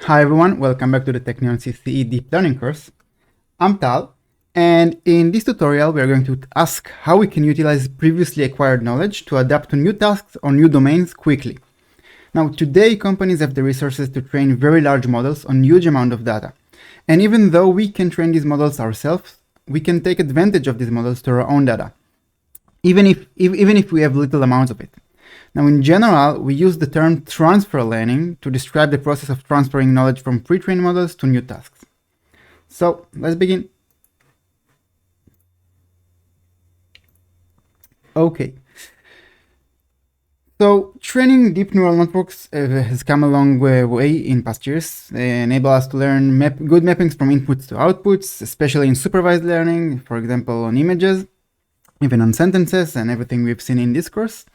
Hi everyone, welcome back to the Technion CCE Deep Learning course. I'm Tal, and in this tutorial we are going to ask how we can utilize previously acquired knowledge to adapt to new tasks or new domains quickly. Now today companies have the resources to train very large models on huge amount of data. And even though we can train these models ourselves, we can take advantage of these models to our own data, even if we have little amounts of it. Now, in general, we use the term transfer learning to describe the process of transferring knowledge from pre-trained models to new tasks. So, let's begin. Okay. So, training deep neural networks has come a long way in past years. They enable us to learn good mappings from inputs to outputs, especially in supervised learning, for example, on images, even on sentences, and everything we've seen in this course.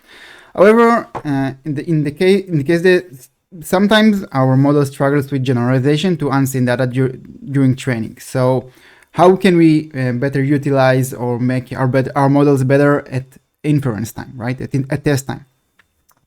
However, in the case that sometimes our model struggles with generalization to unseen data during training. So, how can we better utilize or make our models better at inference time, right? At test time.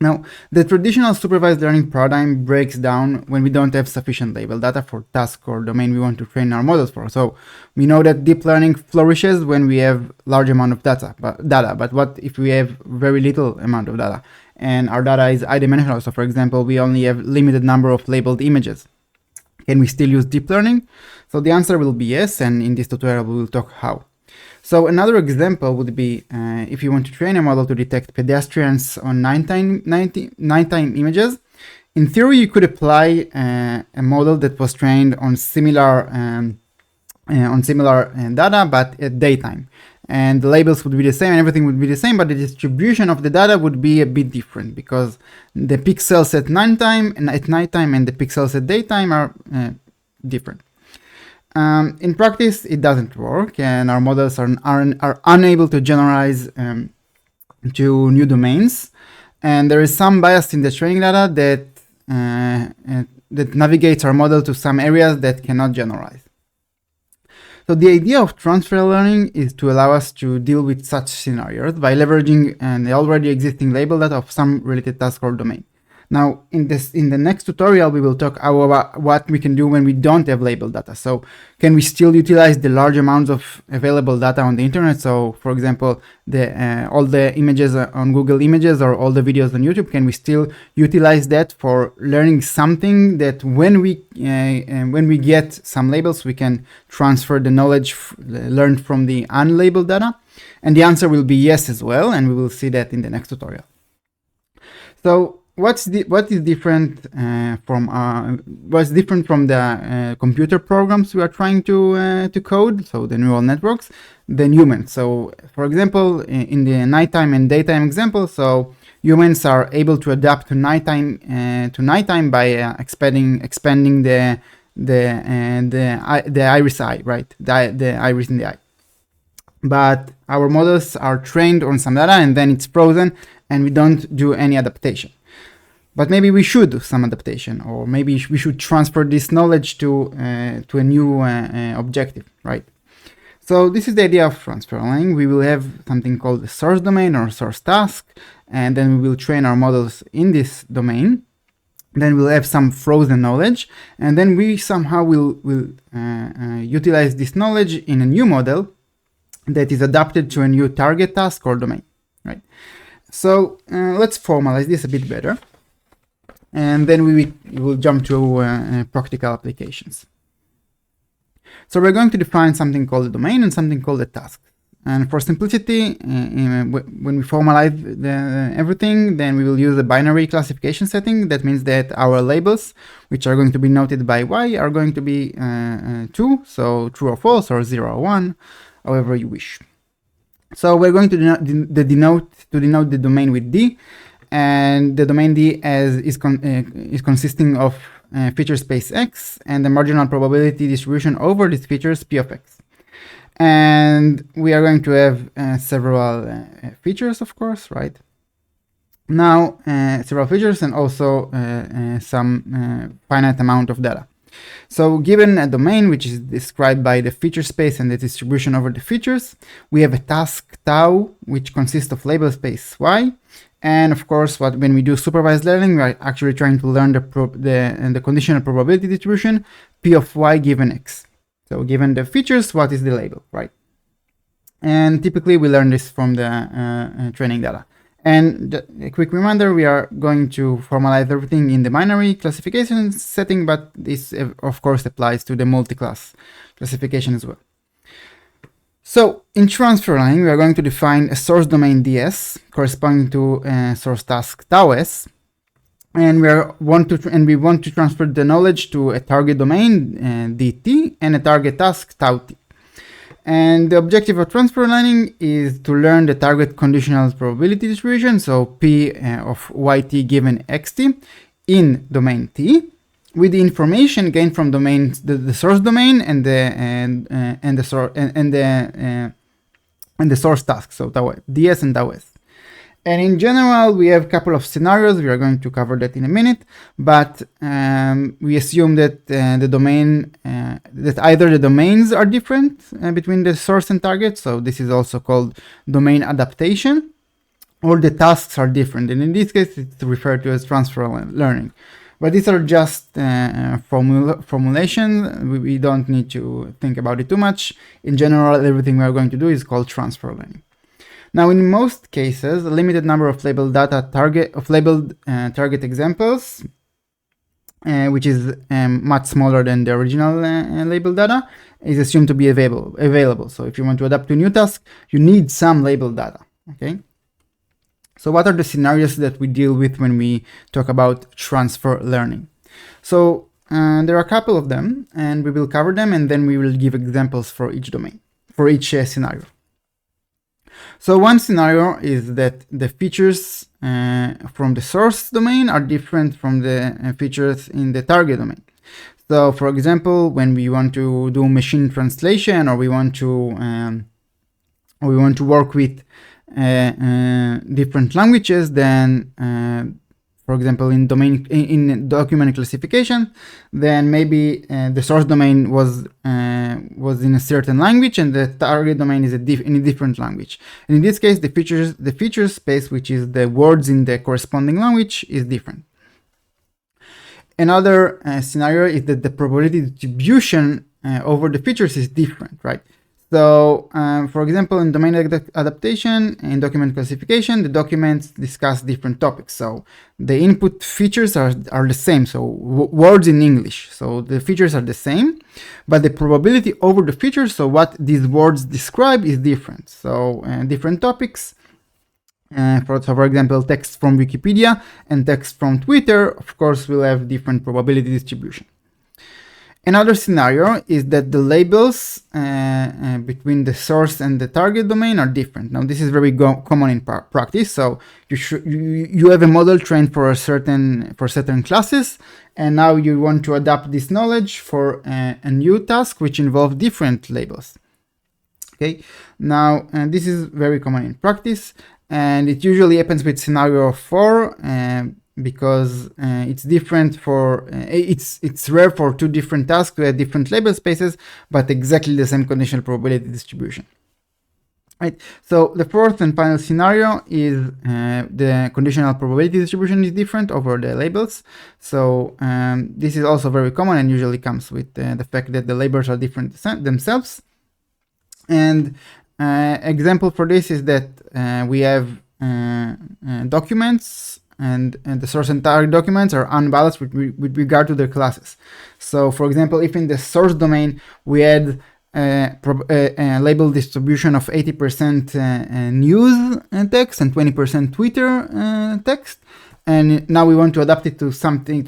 Now, the traditional supervised learning paradigm breaks down when we don't have sufficient labeled data for task or domain we want to train our models for. So we know that deep learning flourishes when we have large amount of data. But what if we have very little amount of data and our data is high-dimensional? So for example, we only have limited number of labeled images. Can we still use deep learning? So the answer will be yes, and in this tutorial we will talk how. So another example would be if you want to train a model to detect pedestrians on nighttime images. In theory, you could apply a model that was trained on similar data, but at daytime, and the labels would be the same and everything would be the same, but the distribution of the data would be a bit different because the pixels at nighttime and the pixels at daytime are different. In practice, it doesn't work, and our models are unable to generalize to new domains, and there is some bias in the training data that navigates our model to some areas that cannot generalize. So the idea of transfer learning is to allow us to deal with such scenarios by leveraging the already existing label data of some related task or domain. Now, in the next tutorial, we will talk about what we can do when we don't have labeled data. So, can we still utilize the large amounts of available data on the internet? So, for example, all the images on Google Images or all the videos on YouTube, can we still utilize that for learning something that when we get some labels, we can transfer the knowledge learned from the unlabeled data? And the answer will be yes as well, and we will see that in the next tutorial. So, what is different from the computer programs we are trying to code, so the neural networks, than humans? So, for example, in the nighttime and daytime example, so humans are able to adapt to nighttime by expanding the iris eye, right? The iris in the eye. But our models are trained on some data and then it's frozen, and we don't do any adaptation. But maybe we should do some adaptation, or maybe we should transfer this knowledge to a new objective, right? So this is the idea of transfer learning. We will have something called a source domain or source task, and then we will train our models in this domain. Then we'll have some frozen knowledge, and then we somehow will utilize this knowledge in a new model that is adapted to a new target task or domain, right? So let's formalize this a bit better. And then we will jump to practical applications. So we're going to define something called a domain and something called a task. And for simplicity, when we formalize everything, then we will use a binary classification setting. That means that our labels, which are going to be noted by y, are going to be 2, so true or false, or 0 or 1, however you wish. So we're going to denote the domain with d. And the domain D is consisting of feature space X and the marginal probability distribution over these features P of X. And we are going to have several features, of course, right? Now, several features and also some finite amount of data. So given a domain which is described by the feature space and the distribution over the features, we have a task tau which consists of label space y And of course, when we do supervised learning, we are actually trying to learn the conditional probability distribution P of y given x. So given the features, what is the label, right? And typically we learn this from the training data. And a quick reminder, we are going to formalize everything in the binary classification setting, but this of course applies to the multi-class classification as well. So in transfer learning, we are going to define a source domain ds corresponding to a source task tau s, and we want to transfer the knowledge to a target domain dt and a target task tau t. And the objective of transfer learning is to learn the target conditional probability distribution, so P of yt given xt in domain t, with the information gained from domains the source domain and the source task, so tau ds and tau s. And in general, we have a couple of scenarios. We are going to cover that in a minute, but we assume that that either the domains are different between the source and target, so this is also called domain adaptation, or the tasks are different, and in this case, it's referred to as transfer learning. But these are just formulation. We don't need to think about it too much. In general, everything we are going to do is called transfer learning. Now, in most cases, a limited number of labeled target examples, which is much smaller than the original labeled data, is assumed to be available. So if you want to adapt to a new task, you need some labeled data. Okay. So what are the scenarios that we deal with when we talk about transfer learning? So there are a couple of them, and we will cover them, and then we will give examples for each domain, for each scenario. So one scenario is that the features from the source domain are different from the features in the target domain. So for example, when we want to do machine translation, or we want to work with different languages, then for example in document classification, then maybe the source domain was in a certain language and the target domain is in a different language. And in this case, the feature space, which is the words in the corresponding language, is different. Another scenario is that the probability distribution over the features is different, right? So, for example, in domain adaptation and document classification, the documents discuss different topics. So the input features are the same. So words in English. So the features are the same, but the probability over the features, so what these words describe, is different. So different topics. For example, text from Wikipedia and text from Twitter, of course, will have different probability distribution. Another scenario is that the labels between the source and the target domain are different. Now, this is very common in practice. So you have a model trained for certain classes, and now you want to adapt this knowledge for a new task which involves different labels. Okay. Now, this is very common in practice, and it usually happens with scenario 4. Because it's different for it's rare for two different tasks to have different label spaces, but exactly the same conditional probability distribution. Right. So the fourth and final scenario is the conditional probability distribution is different over the labels. So this is also very common and usually comes with the fact that the labels are different themselves. And example for this is that we have documents. And the source and target documents are unbalanced with regard to their classes. So, for example, if in the source domain we had a label distribution of 80% news text and 20% Twitter text, and now we want to adapt it to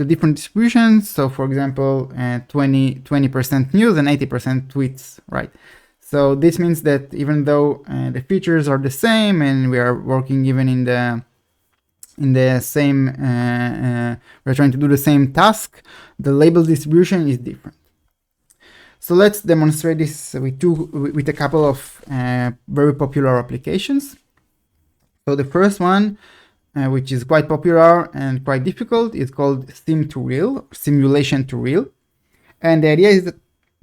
different distributions. So, for example, 20% news and 80% tweets, right? So this means that even though the features are the same and we are working even in the same, we're trying to do the same task, the label distribution is different. So let's demonstrate this with a couple of very popular applications. So the first one, which is quite popular and quite difficult, is called sim to real, simulation to real. And the idea is that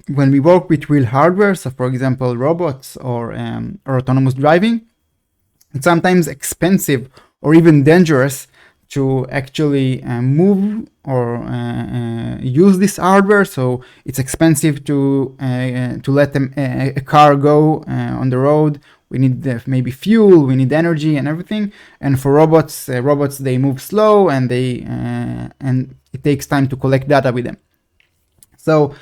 when we work with real hardware, so for example robots or autonomous driving, it's sometimes expensive or even dangerous to actually move or use this hardware. So it's expensive to let a car go on the road. We need maybe fuel, we need energy and everything. And for robots, they move slow, and and it takes time to collect data with them. So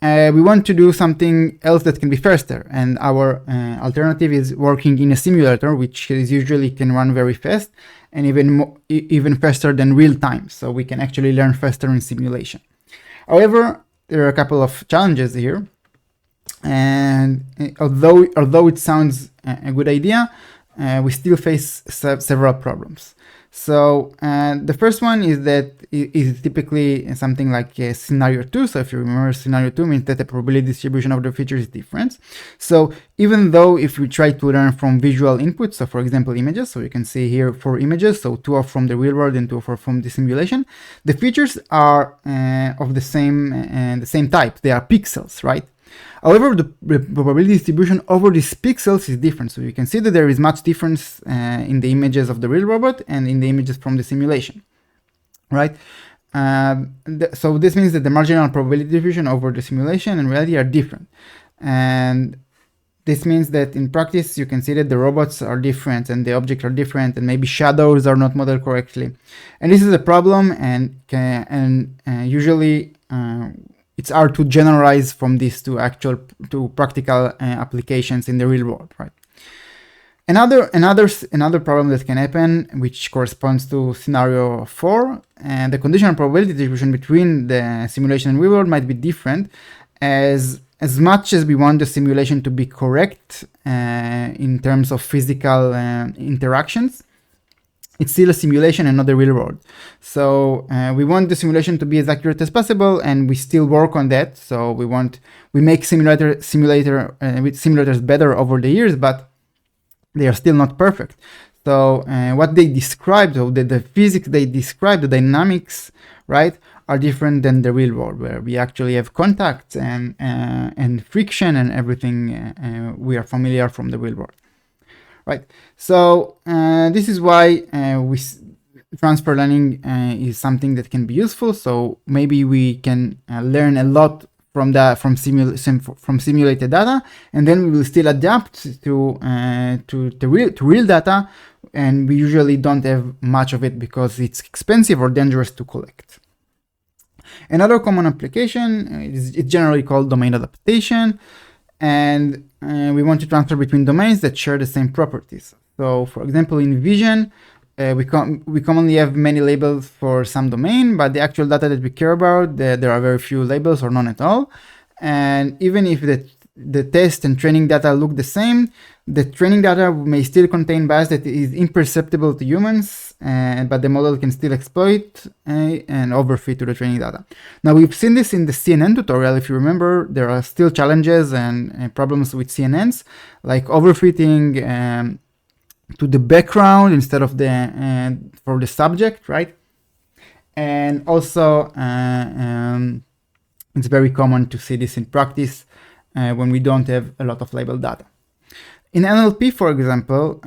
we want to do something else that can be faster, and our alternative is working in a simulator, which is usually can run very fast and even faster than real time. So we can actually learn faster in simulation. However, there are a couple of challenges here, and although it sounds a good idea, we still face several problems. So the first one is that it is typically something like scenario 2. So if you remember, scenario 2 means that the probability distribution of the features is different. So even though if we try to learn from visual inputs, so for example images, so you can see here 4 images, so 2 are from the real world and 2 are from the simulation, the features are of the same type. They are pixels, right? However, the probability distribution over these pixels is different. So you can see that there is much difference in the images of the real robot and in the images from the simulation, right? So this means that the marginal probability distribution over the simulation and reality are different. And this means that in practice, you can see that the robots are different and the objects are different, and maybe shadows are not modeled correctly. And this is a problem, and usually it's hard to generalize from this to practical applications in the real world, right? Another problem that can happen, which corresponds to scenario 4, and the conditional probability distribution between the simulation and real world might be different, as much as we want the simulation to be correct in terms of physical interactions. It's still a simulation and not the real world. So we want the simulation to be as accurate as possible, and we still work on that. So we make simulators better over the years, but they are still not perfect. So what they described, so the physics they describe, the dynamics, right, are different than the real world, where we actually have contact and friction and everything we are familiar from the real world. Right, so this is why transfer learning is something that can be useful. So maybe we can learn a lot from simulated data, and then we will still adapt to real data. And we usually don't have much of it because it's expensive or dangerous to collect. Another common application is generally called domain adaptation. And we want to transfer between domains that share the same properties. So for example, in vision, we commonly have many labels for some domain, but the actual data that we care about, there are very few labels or none at all. And even if the test and training data look the same, the training data may still contain bias that is imperceptible to humans, but the model can still exploit and overfit to the training data. Now, we've seen this in the CNN tutorial. If you remember, there are still challenges and problems with CNNs, like overfitting to the background instead of for the subject, right? And also, it's very common to see this in practice when we don't have a lot of labeled data. In NLP, for example,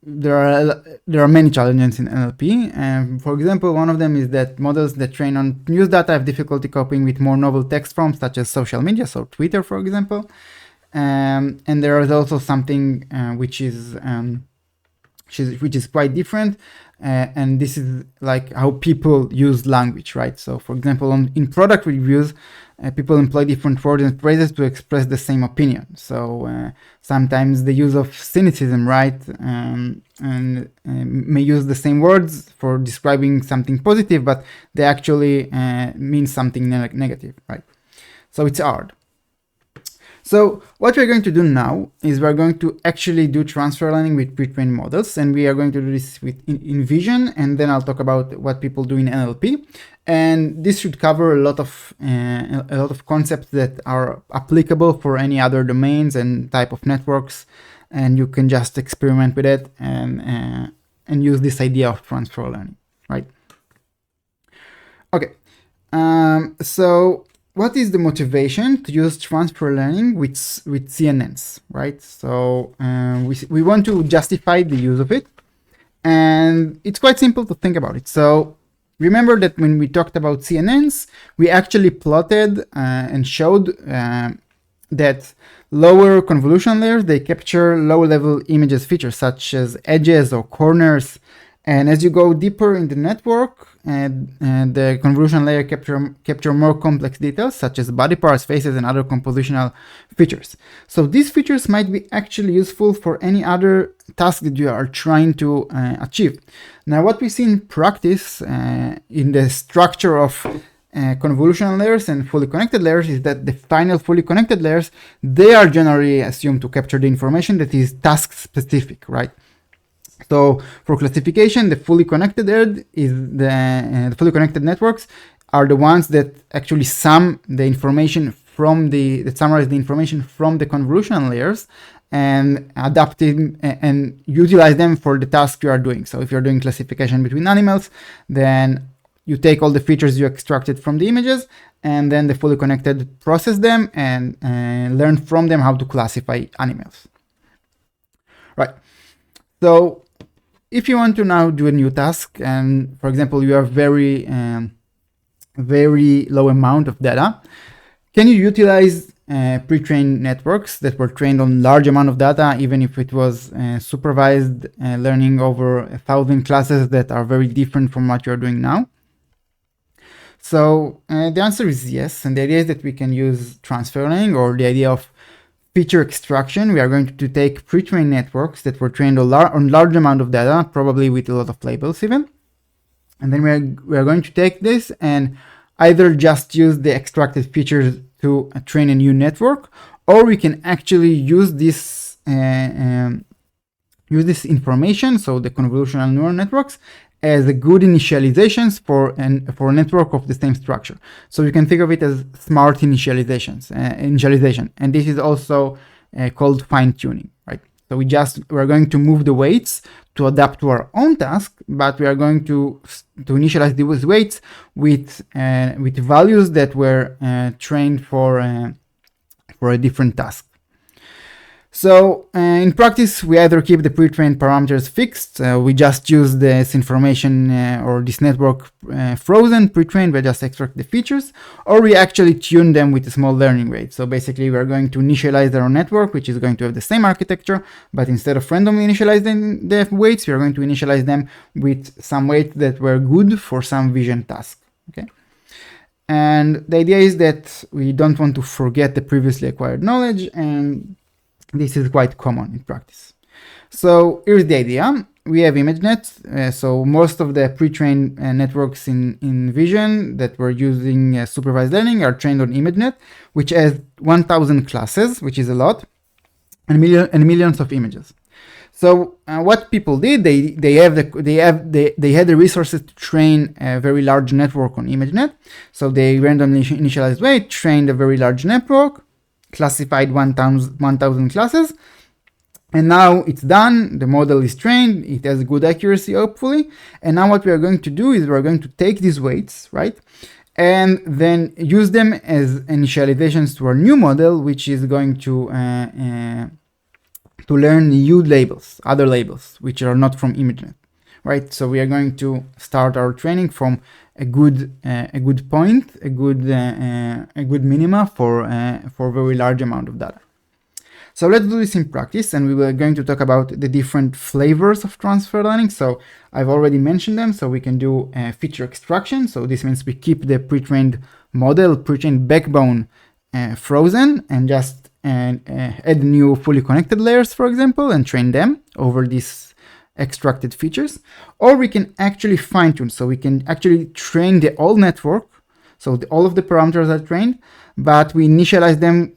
there are many challenges in NLP. For example, one of them is that models that train on news data have difficulty coping with more novel text forms, such as social media, so Twitter, for example. And there is also something which is quite different, and this is like how people use language, right? So, for example, in product reviews, people employ different words and phrases to express the same opinion. So sometimes the use of cynicism, right, and may use the same words for describing something positive, but they actually mean something negative, right? So it's hard. So what we're going to do now is we're going to actually do transfer learning with pre-trained models, and we are going to do this in Vision, and then I'll talk about what people do in NLP. And this should cover a lot of concepts that are applicable for any other domains and type of networks, and you can just experiment with it and use this idea of transfer learning, right? Okay, so what is the motivation to use transfer learning with CNNs, right? So we want to justify the use of it, And it's quite simple to think about it. So remember that when we talked about CNNs, we actually plotted and showed that lower convolution layers, they capture low-level images features such as edges or corners. And as you go deeper in the network, the convolution layer capture more complex details such as body parts, faces, and other compositional features. So these features might be actually useful for any other task that you are trying to achieve. Now, what we see in practice in the structure of convolutional layers and fully connected layers is that the final fully connected layers, they are generally assumed to capture the information that is task specific, right? So for classification, the fully connected the fully connected networks are the ones that actually sum the information from that summarize the information from the convolutional layers and adapt it and utilize them for the task you are doing. So if you're doing classification between animals, then you take all the features you extracted from the images, and then the fully connected process them and learn from them how to classify animals. Right. So if you want to now do a new task, and for example, you have very low amount of data, can you utilize pre-trained networks that were trained on large amount of data, even if it was supervised learning over 1,000 classes that are very different from what you're doing now? So the answer is yes, and the idea is that we can use transfer learning, or the idea of feature extraction. We are going to take pre-trained networks that were trained on large amount of data, probably with a lot of labels even. And then we are going to take this and either just use the extracted features to train a new network, or we can actually use this information, so the convolutional neural networks, as a good initializations for a network of the same structure. So you can think of it as smart initialization, and this is also called fine-tuning, right? So we're going to move the weights to adapt to our own task, but we are going to initialize these weights with values that were trained for a different task. So in practice, we either keep the pre-trained parameters fixed, we just use this information or this network frozen, pre-trained, we just extract the features, or we actually tune them with a small learning rate. So basically, we're going to initialize our network, which is going to have the same architecture, but instead of randomly initializing the weights, we are going to initialize them with some weights that were good for some vision task. Okay. And the idea is that we don't want to forget the previously acquired knowledge, and this is quite common in practice. So here's the idea. We have ImageNet. So most of the pre-trained networks in vision that we're using supervised learning are trained on ImageNet, which has 1,000 classes, which is a lot, and millions of images. So what people did, they had the resources to train a very large network on ImageNet. So they randomly initialized weight, trained a very large network, classified 1,000 classes, and now it's done. The model is trained, it has good accuracy, hopefully. And now what we are going to do is we're going to take these weights, right, and then use them as initializations to our new model, which is going to learn new labels, other labels, which are not from ImageNet, right? So we are going to start our training from a good point, a good minima for very large amount of data. So let's do this in practice, and we were going to talk about the different flavors of transfer learning. So I've already mentioned them. So we can do feature extraction. So this means we keep the pre-trained model, pre-trained backbone frozen, and just add new fully connected layers, for example, and train them over these extracted features. Or we can actually fine-tune, so we can actually train the whole network, so all of the parameters are trained, but we initialize them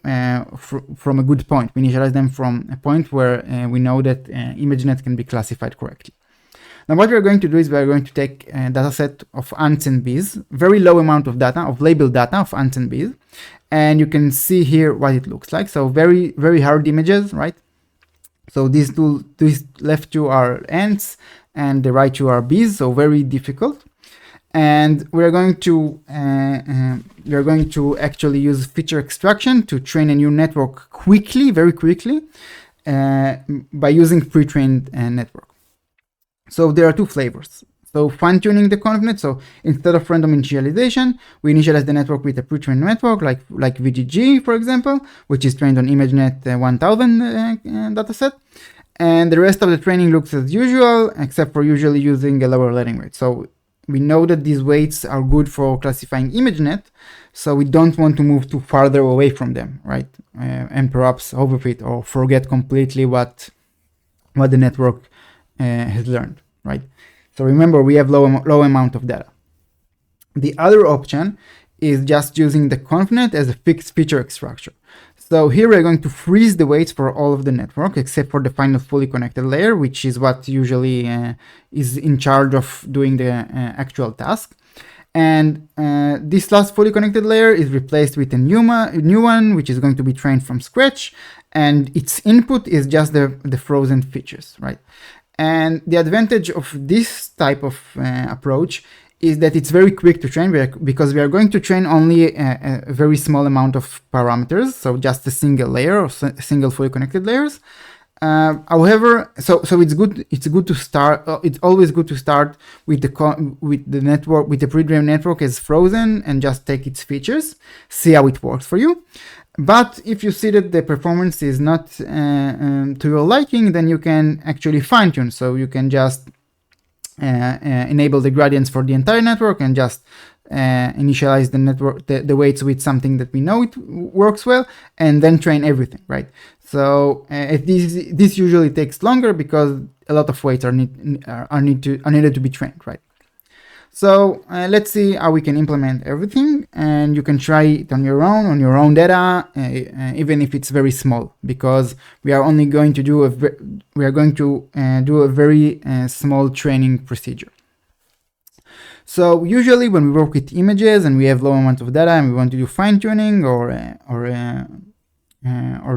from a good point. We initialize them from a point where we know that ImageNet can be classified correctly. Now what we're going to do is we're going to take a data set of ants and bees, very low amount of data, of labeled data of ants and bees, and you can see here what it looks like. So very, very hard images, right? So these left two are ants and the right two are bees, so very difficult. And we're going to actually use feature extraction to train a new network quickly, very quickly, by using pre-trained network. So there are two flavors. So fine-tuning the ConvNet. So instead of random initialization, we initialize the network with a pre-trained network like VGG, for example, which is trained on ImageNet 1000 dataset. And the rest of the training looks as usual, except for usually using a lower learning rate. So we know that these weights are good for classifying ImageNet, so we don't want to move too farther away from them, right? And perhaps overfit or forget completely what the network has learned, right? So remember, we have low amount of data. The other option is just using the ConvNet as a fixed feature extraction. So here we're going to freeze the weights for all of the network, except for the final fully connected layer, which is what usually is in charge of doing the actual task. And this last fully connected layer is replaced with a new one, which is going to be trained from scratch. And its input is just the frozen features, right? And the advantage of this type of approach is that it's very quick to train because we are going to train only a very small amount of parameters, so just a single layer or single fully connected layers. However, so it's good. It's good to start. It's always good to start with the network, with the pre-trained network as frozen, and just take its features, see how it works for you. But if you see that the performance is not to your liking, then you can actually fine-tune. So you can just enable the gradients for the entire network and just initialize the network, the weights with something that we know it works well, and then train everything, right? So this usually takes longer because a lot of weights are needed to be trained, right? So let's see how we can implement everything, and you can try it on your own data, even if it's very small, because we are only going to do a very small training procedure. So usually when we work with images and we have low amount of data and we want to do fine tuning or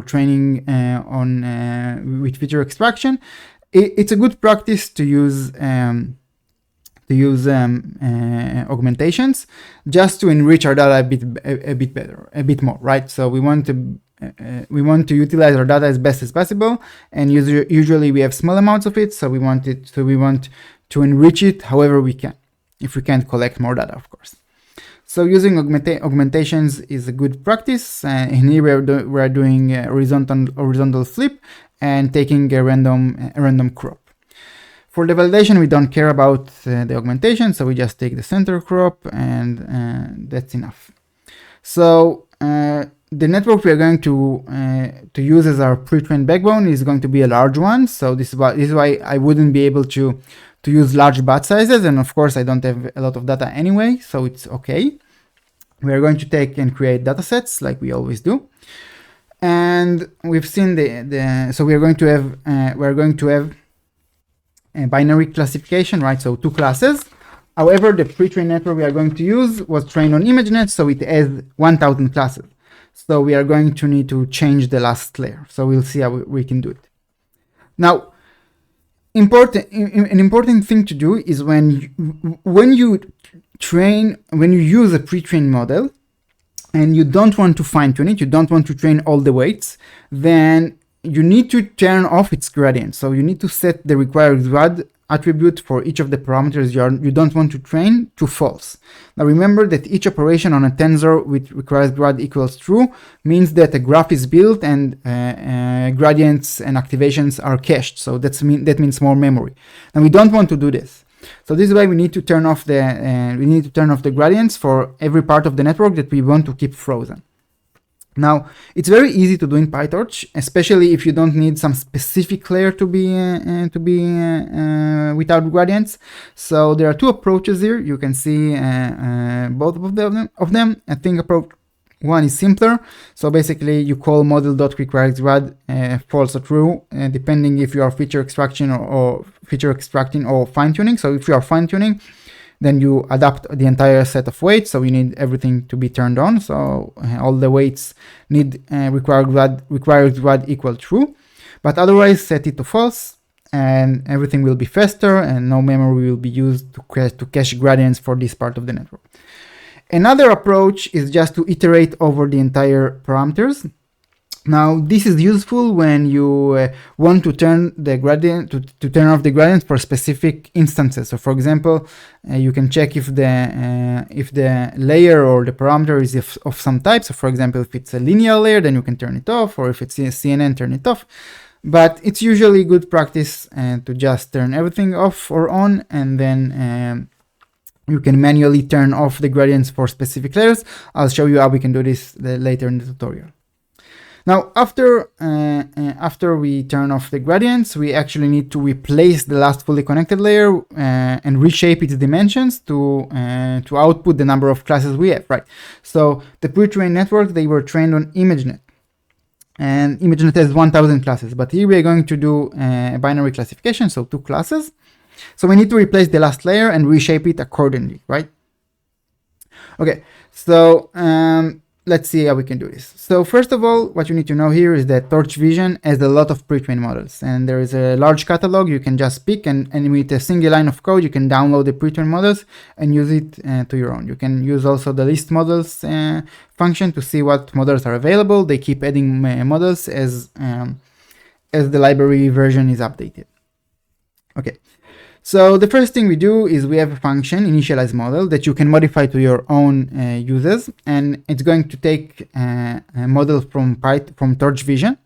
training with feature extraction, it's a good practice to use augmentations just to enrich our data a bit better, a bit more, right? So we want to utilize our data as best as possible, and usually we have small amounts of it, so we want to enrich it however we can, if we can't collect more data, of course. So using augmentations is a good practice, and here we're doing a horizontal flip and taking a random crop. For the validation, we don't care about the augmentation, so we just take the center crop, and that's enough. So the network we are going to use as our pre-trained backbone is going to be a large one. So this is why I wouldn't be able to use large batch sizes, and of course I don't have a lot of data anyway, so it's okay. We are going to take and create datasets like we always do, and we've seen so we are going to have a binary classification, right? So two classes. However, the pre-trained network we are going to use was trained on ImageNet, so it has 1000 classes. So we are going to need to change the last layer. So we'll see how we can do it. Now, an important thing to do is when you use a pre-trained model and you don't want to fine-tune it, you don't want to train all the weights, then you need to turn off its gradient. So you need to set the required grad attribute for each of the parameters you don't want to train to false. Now remember that each operation on a tensor with requires grad equals true means that a graph is built and gradients and activations are cached. So that means more memory. And we don't want to do this. So this is why we need to turn off the gradients for every part of the network that we want to keep frozen. Now, it's very easy to do in PyTorch, especially if you don't need some specific layer to be without gradients. So there are two approaches here. You can see both of them. I think approach one is simpler. So basically, you call model.requiredGrad false or true, depending if you are feature extracting or fine tuning. So if you are fine tuning, then you adapt the entire set of weights, so you need everything to be turned on. So all the weights need required grad equal true, but otherwise set it to false, and everything will be faster, and no memory will be used to cache gradients for this part of the network. Another approach is just to iterate over the entire parameters. Now this is useful when you want to turn the gradient to turn off the gradient for specific instances. So for example, you can check if the layer or the parameter is of some type. So for example, if it's a linear layer, then you can turn it off, or if it's a CNN, turn it off. But it's usually good practice to just turn everything off or on, and then you can manually turn off the gradients for specific layers. I'll show you how we can do this later in the tutorial. Now, after we turn off the gradients, we actually need to replace the last fully connected layer and reshape its dimensions to output the number of classes we have, right? So the pre-trained network, they were trained on ImageNet, and ImageNet has 1000 classes, but here we are going to do a binary classification, so 2 classes. So we need to replace the last layer and reshape it accordingly, right? Okay, so let's see how we can do this. So first of all, what you need to know here is that Torch Vision has a lot of pre-trained models, and there is a large catalog you can just pick, and with a single line of code you can download the pre-trained models and use it to your own. You can use also the list models function to see what models are available. They keep adding models as the library version is updated. Okay. So the first thing we do is we have a function, initialize model, that you can modify to your own users, and it's going to take a model from Torch Vision,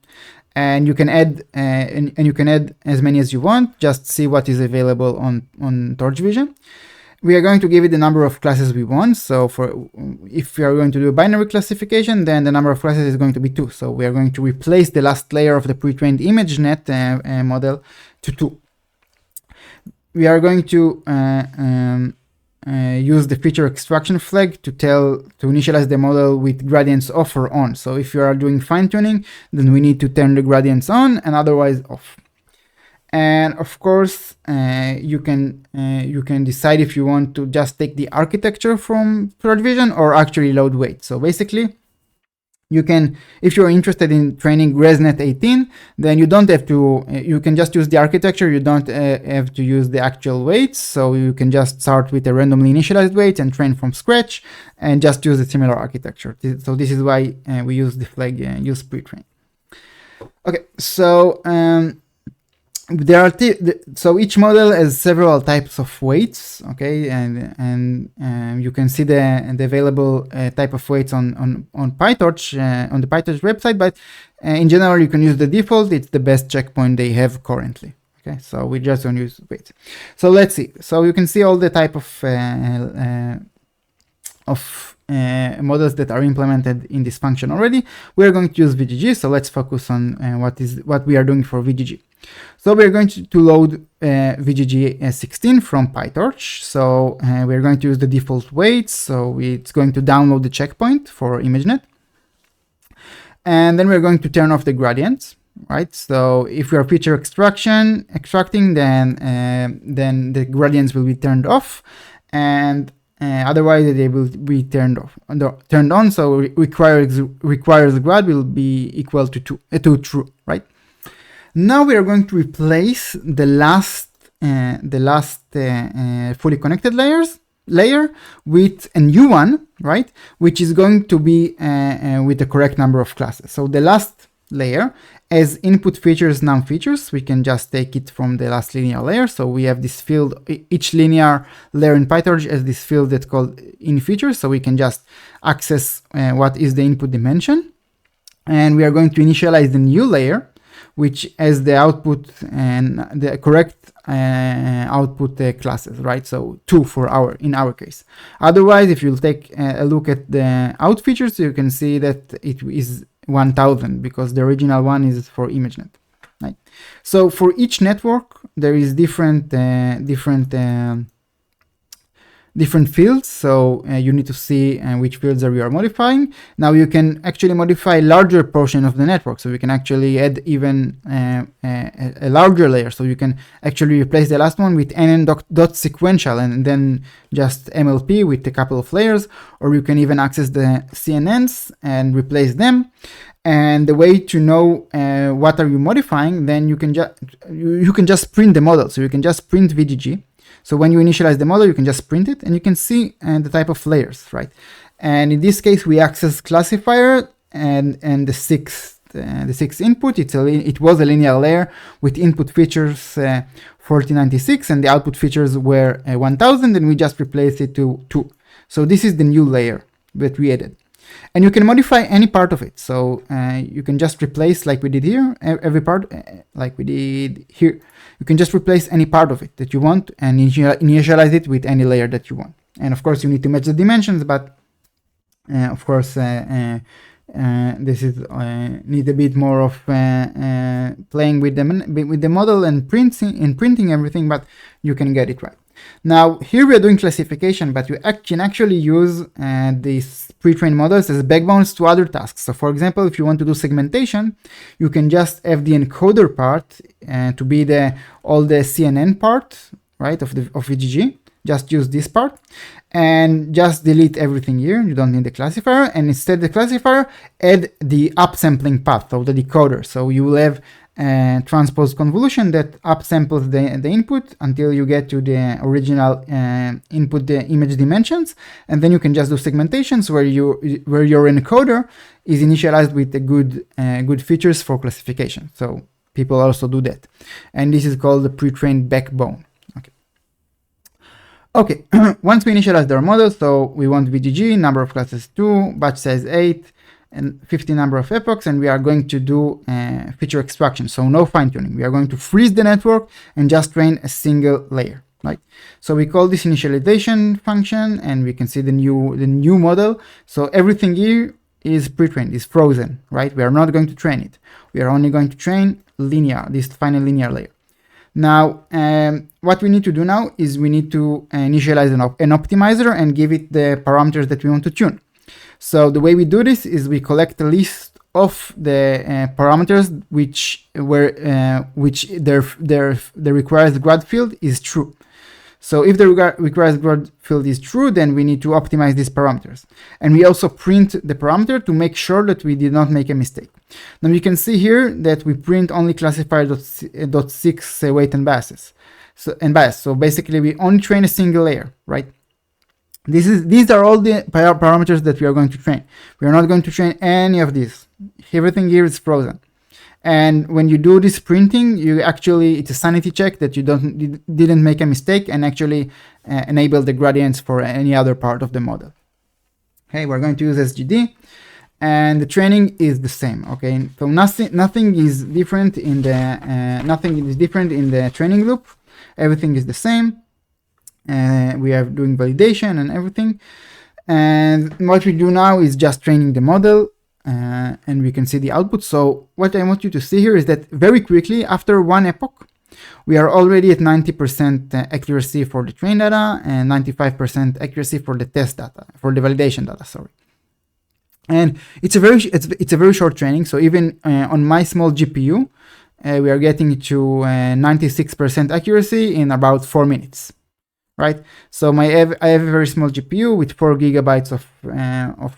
and you can add and you can add as many as you want. Just see what is available on Torch Vision. We are going to give it the number of classes we want. So if we are going to do a binary classification, then the number of classes is going to be 2. So we are going to replace the last layer of the pre-trained ImageNet model to 2. We are going to use the feature extraction flag to initialize the model with gradients off or on. So if you are doing fine tuning, then we need to turn the gradients on and otherwise off. And of course, you can decide if you want to just take the architecture from Torch Vision or actually load weight. So basically, you can, if you're interested in training ResNet 18, then you don't have to, you can just use the architecture. You don't have to use the actual weights. So you can just start with a randomly initialized weight and train from scratch and just use a similar architecture. So this is why we use the flag use pre-train. Okay, so there are so each model has several types of weights, okay, and you can see the available type of weights on PyTorch on the PyTorch website, but in general you can use the default. It's the best checkpoint they have currently. Okay, so we just don't use weights. So let's see. So you can see all the type of models that are implemented in this function already. We are going to use VGG, so let's focus on what we are doing for VGG. So we're going to load VGG 16 from PyTorch. So we're going to use the default weights. So it's going to download the checkpoint for ImageNet. And then we're going to turn off the gradients, right? So if we are feature extracting, then the gradients will be turned off, and otherwise they will be turned on. So requires grad will be equal to true, right? Now we are going to replace the last fully connected layer with a new one, right? Which is going to be with the correct number of classes. So the last layer as input features, num features. We can just take it from the last linear layer. So we have this field, each linear layer in PyTorch has this field that's called in features. So we can just access what is the input dimension. And we are going to initialize the new layer, which has the output and the correct output classes, right? So 2 in our case. Otherwise, if you'll take a look at the out features, you can see that it is 1000 because the original one is for ImageNet, right? So for each network, there is different fields. So you need to see which fields you are modifying. Now you can actually modify larger portion of the network. So we can actually add even a larger layer. So you can actually replace the last one with nn.sequential and then just MLP with a couple of layers, or you can even access the CNNs and replace them. And the way to know what are you modifying, then you can just print the model. So you can just print VGG. So when you initialize the model, you can just print it and you can see the type of layers, right? And in this case, we access classifier and the sixth the 6 input. It was a linear layer with input features 4096 and the output features were 1000, and we just replaced it to 2. So this is the new layer that we added. And you can modify any part of it. So you can just replace, like we did here, every part, like we did here. You can just replace any part of it that you want and initialize it with any layer that you want. And of course, you need to match the dimensions, but of course, this is need a bit more of playing with the model and printing everything, but you can get it right. Now here we are doing classification, but you can actually use these pre-trained models as backbones to other tasks. So for example, if you want to do segmentation, you can just have the encoder part to be all the CNN part, right, of VGG. Just use this part and just delete everything here. You don't need the classifier, and instead the classifier, add the upsampling path of the decoder. So you will have transposed convolution that upsamples the input until you get to the original input the image dimensions, and then you can just do segmentations where your encoder is initialized with the good features for classification. So people also do that, and this is called the pre-trained backbone. Okay, once we initialize our model, so we want VGG, number of classes 2, batch size 8, and 50 number of epochs, and we are going to do feature extraction, so no fine-tuning. We are going to freeze the network and just train a single layer, right? So we call this initialization function, and we can see the new model. So everything here is pre-trained, is frozen, right? We are not going to train it. We are only going to train this final linear layer. Now, what we need to do now is we need to initialize an optimizer and give it the parameters that we want to tune. So the way we do this is we collect a list of the parameters which the required grad field is true. So if the required grad field is true, then we need to optimize these parameters. And we also print the parameter to make sure that we did not make a mistake. Now you can see here that we print only classifier.6 weight and biases. So basically we only train a single layer, right? These are all the parameters that we are going to train. We are not going to train any of these. Everything here is frozen. And when you do this printing, it's a sanity check that you didn't make a mistake and actually enable the gradients for any other part of the model. Okay, we're going to use SGD, and the training is the same. Okay, so nothing is different in the training loop. Everything is the same. We are doing validation and everything. And what we do now is just training the model. And we can see the output. So what I want you to see here is that very quickly after one epoch, we are already at 90% accuracy for the train data and 95% accuracy for the test data, for the validation data, sorry. And it's a very short training. So even on my small GPU, we are getting to 96% accuracy in about 4 minutes, right? So I have a very small GPU with 4 gigabytes of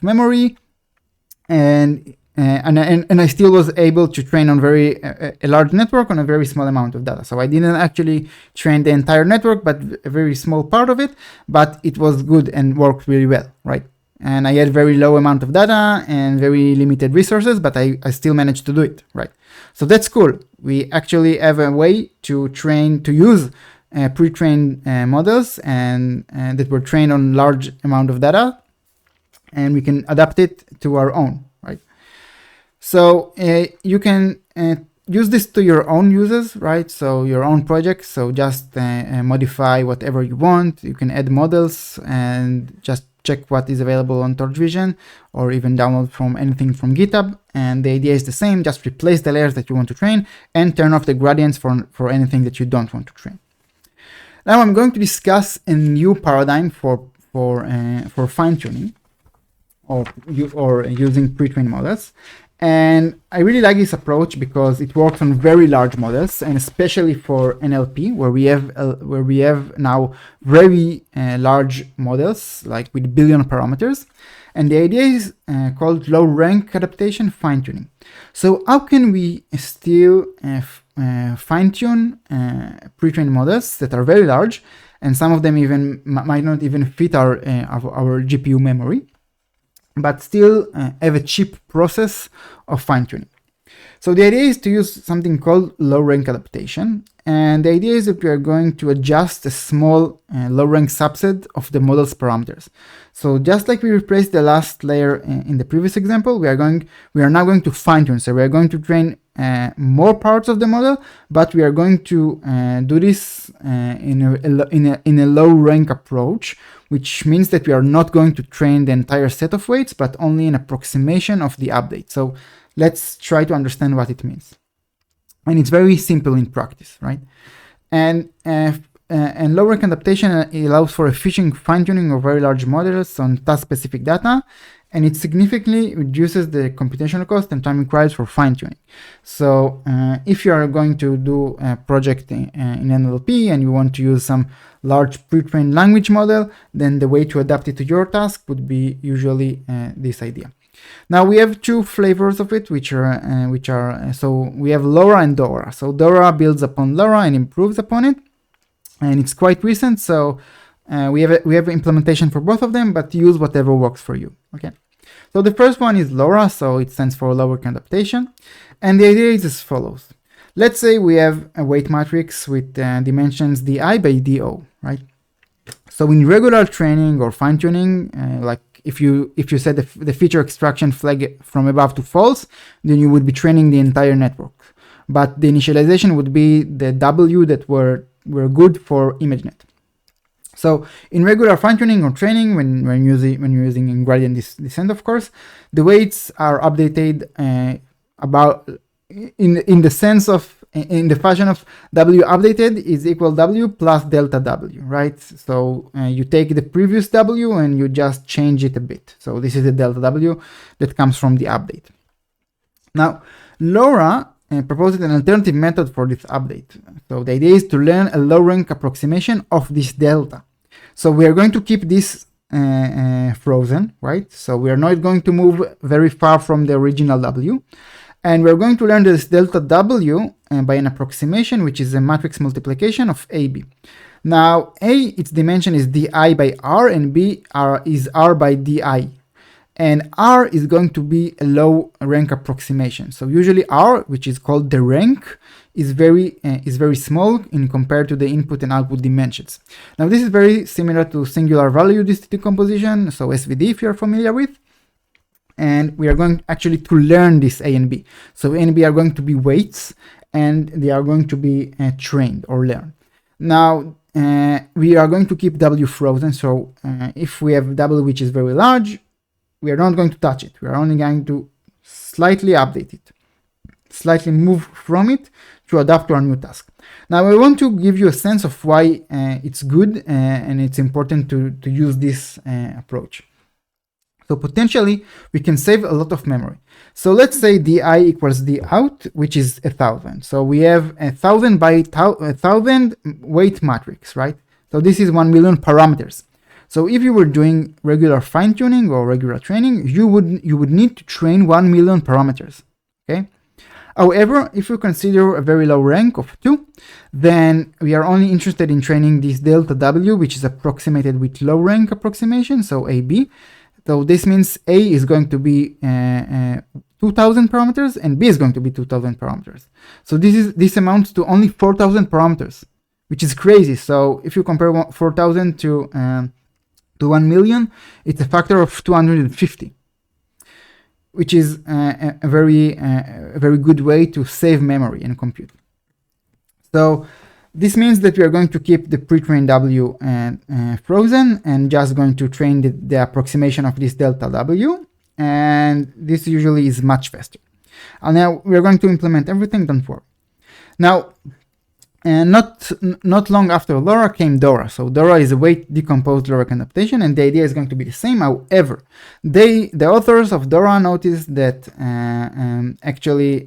memory. And I still was able to train on a large network on a very small amount of data. So I didn't actually train the entire network, but a very small part of it, but it was good and worked really well, right? And I had very low amount of data and very limited resources, but I still managed to do it, right? So that's cool. We actually have a way to use pre-trained models and that were trained on large amount of data, and we can adapt it to our own, right? So you can use this to your own uses, right? So your own projects. So just modify whatever you want. You can add models and just check what is available on Torch Vision, or even download from anything from GitHub. And the idea is the same. Just replace the layers that you want to train and turn off the gradients for anything that you don't want to train. Now I'm going to discuss a new paradigm for fine-tuning. Or using pre-trained models, and I really like this approach because it works on very large models, and especially for NLP, where we have now very large models, like with billion parameters. And the idea is called low-rank adaptation fine-tuning. So how can we still fine-tune pre-trained models that are very large, and some of them even might not even fit our GPU memory, but still have a cheap process of fine-tuning? So the idea is to use something called low-rank adaptation, and the idea is that we are going to adjust a small low-rank subset of the model's parameters. So just like we replaced the last layer in the previous example, we are now going to fine-tune. So we are going to train more parts of the model, but we are going to do this in a low-rank approach, which means that we are not going to train the entire set of weights, but only an approximation of the update. So let's try to understand what it means. And it's very simple in practice, right? And low-rank adaptation allows for efficient fine-tuning of very large models on task-specific data, and it significantly reduces the computational cost and time required for fine-tuning. So if you are going to do a project in NLP and you want to use some large pre-trained language model, then the way to adapt it to your task would be usually this idea. Now we have two flavors of it, which are so we have LoRA and DoRA. So DoRA builds upon LoRA and improves upon it, and it's quite recent. So we have implementation for both of them, but use whatever works for you. Okay. So the first one is LoRA, so it stands for low-rank adaptation, and the idea is as follows. Let's say we have a weight matrix with dimensions di by do, right? So in regular training or fine-tuning, like if you set the feature extraction flag from above to false, then you would be training the entire network. But the initialization would be the W that were good for ImageNet. So in regular fine-tuning or training, when you're using gradient descent, of course, the weights are updated in the fashion of W updated is equal W plus delta W, right? So you take the previous W and you just change it a bit. So this is the delta W that comes from the update. Now, LoRA proposes an alternative method for this update. So the idea is to learn a low-rank approximation of this delta. So we are going to keep this frozen, right? So we are not going to move very far from the original W. And we're going to learn this delta W by an approximation, which is a matrix multiplication of AB. Now, A, its dimension is di by R, and B is R by di. And R is going to be a low rank approximation. So usually R, which is called the rank, is very small in compared to the input and output dimensions. Now, this is very similar to singular value decomposition, so SVD, if you're familiar with. And we are going actually to learn this A and B. So A and B are going to be weights, and they are going to be trained or learned. Now, we are going to keep W frozen. So if we have W which is very large, we are not going to touch it. We are only going to slightly update it, slightly move from it to adapt to our new task. Now, I want to give you a sense of why it's good and it's important to use this approach. So potentially, we can save a lot of memory. So let's say di equals d out, which is 1,000. So we have 1,000 by 1,000 weight matrix, right? So this is 1 million parameters. So if you were doing regular fine-tuning or regular training, you would need to train 1 million parameters, okay? However, if you consider a very low rank of 2, then we are only interested in training this delta W, which is approximated with low rank approximation, so AB. So this means A is going to be 2,000 parameters and B is going to be 2,000 parameters. So this amounts to only 4,000 parameters, which is crazy. So if you compare 4,000 to 1 million, it's a factor of 250, which is a very good way to save memory and compute. So this means that we are going to keep the pre-trained W frozen and just going to train the approximation of this delta W, and this usually is much faster. And now we are going to implement everything, don't worry. Now, not long after LoRA came DoRA. So DoRA is a weight-decomposed LoRa adaptation, and the idea is going to be the same. However, the authors of DoRA noticed that actually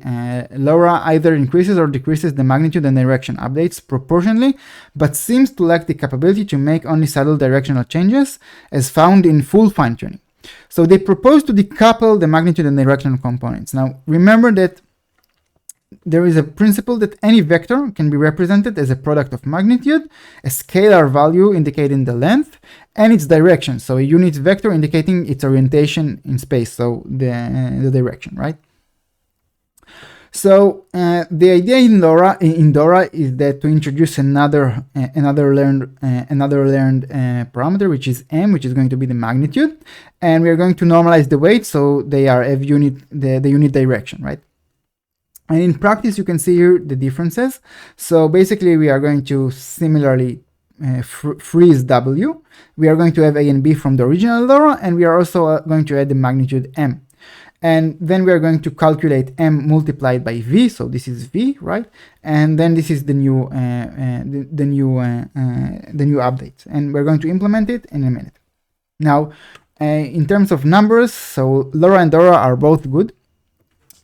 LoRa either increases or decreases the magnitude and direction updates proportionally, but seems to lack the capability to make only subtle directional changes as found in full fine-tuning. So they propose to decouple the magnitude and directional components. Now, remember that there is a principle that any vector can be represented as a product of magnitude, a scalar value indicating the length, and its direction. So a unit vector indicating its orientation in space, so the direction, right? So the idea in DoRA is that to introduce another learned parameter, which is m, which is going to be the magnitude, and we are going to normalize the weight so they are the unit direction, right? And in practice, you can see here the differences. So basically, we are going to similarly freeze W. We are going to have A and B from the original LoRA, and we are also going to add the magnitude m. And then we are going to calculate m multiplied by v. So this is v, right? And then this is the new update, and we're going to implement it in a minute. Now, in terms of numbers, so LoRA and DoRA are both good,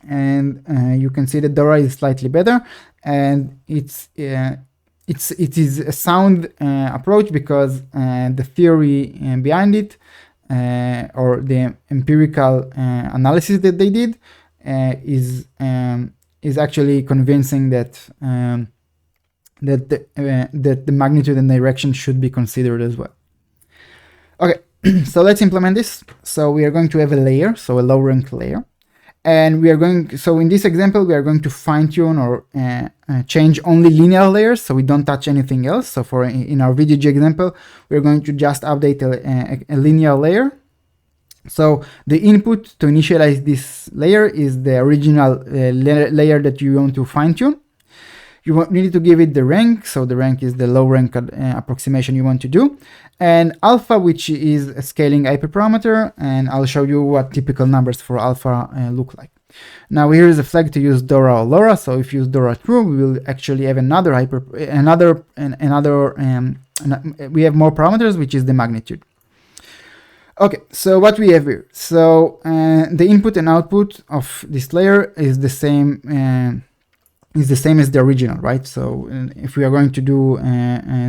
and you can see that DoRA is slightly better, and it is a sound approach because the theory behind it, or the empirical analysis that they did, is actually convincing that the magnitude and direction should be considered as well. Okay, so let's implement this. So we are going to have a layer, so a low rank layer, and we are going. So in this example, we are going to fine tune or change only linear layers, so we don't touch anything else. So in our VGG example, we are going to just update a linear layer. So the input to initialize this layer is the original layer that you want to fine tune. You need to give it the rank, so the rank is the low rank approximation you want to do, and alpha, which is a scaling hyperparameter, and I'll show you what typical numbers for alpha look like. Now here is a flag to use DoRA or LoRA. So if you use DoRA true, we will actually have we have more parameters, which is the magnitude. Okay, so what we have here. So the input and output of this layer is the same as the original, right? So if we are going to do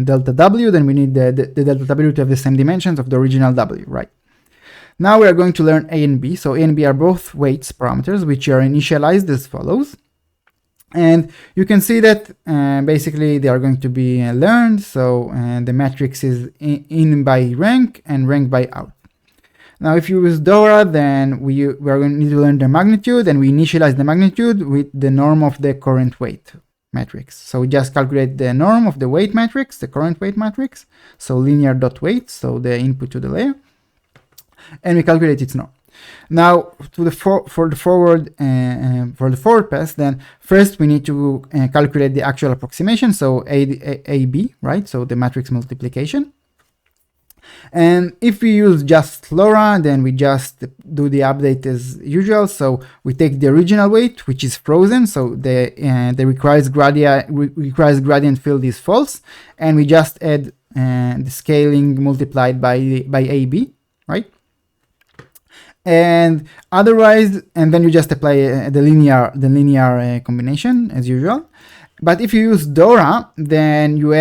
delta W, then we need the delta W to have the same dimensions of the original W, right? Now we are going to learn A and B. So A and B are both weights parameters, which are initialized as follows. And you can see that basically they are going to be learned. So the matrix is in by rank and rank by out. Now, if you use DoRA, then we are going to need to learn the magnitude, and we initialize the magnitude with the norm of the current weight matrix. So we just calculate the norm of the weight matrix, the current weight matrix, so linear.weight, so the input to the layer, and we calculate its norm. Now, for the forward pass, then first we need to calculate the actual approximation, so AB, right? So the matrix multiplication. And if we use just LoRA, then we just do the update as usual. So we take the original weight, which is frozen, so the requires gradient field is false, and we just add the scaling multiplied by AB, right? And otherwise, and then you just apply the linear combination as usual. But if you use DoRA, then you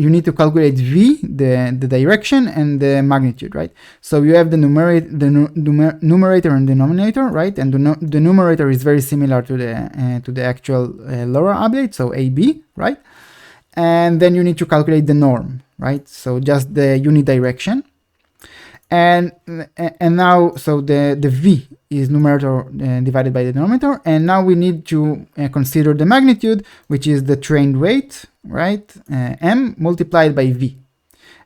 need to calculate V, the direction, and the magnitude, right? So you have the numerator and denominator, right? And the numerator is very similar to the actual LoRA update, so AB, right? And then you need to calculate the norm, right? So just the unit direction. And now, so the V is numerator divided by the denominator, and now we need to consider the magnitude, which is the trained weight, right? M multiplied by V,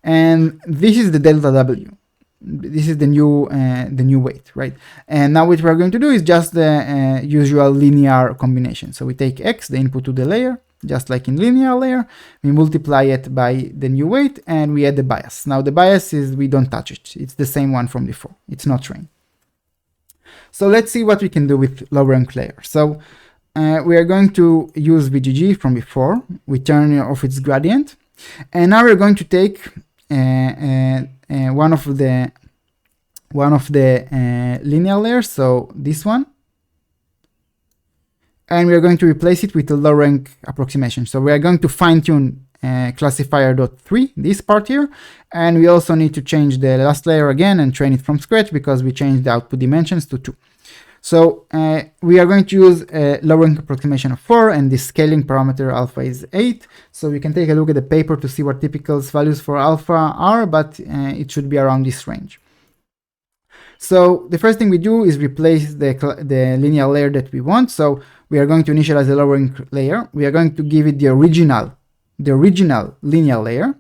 and this is the delta W. This is the new weight, right? And now what we're going to do is just the usual linear combination. So we take X, the input to the layer, just like in linear layer, we multiply it by the new weight, and we add the bias. Now the bias is we don't touch it. It's the same one from before. It's not trained. So let's see what we can do with low rank layer. So we are going to use VGG from before. We turn off its gradient, and now we're going to take one of the linear layers. So this one. And we are going to replace it with a low rank approximation. So we are going to fine tune classifier.3, this part here. And we also need to change the last layer again and train it from scratch because we changed the output dimensions to 2. So we are going to use a low rank approximation of 4, and the scaling parameter alpha is 8. So we can take a look at the paper to see what typical values for alpha are, but it should be around this range. So the first thing we do is replace the linear layer that we want. So we are going to initialize the low rank layer. We are going to give it the original linear layer.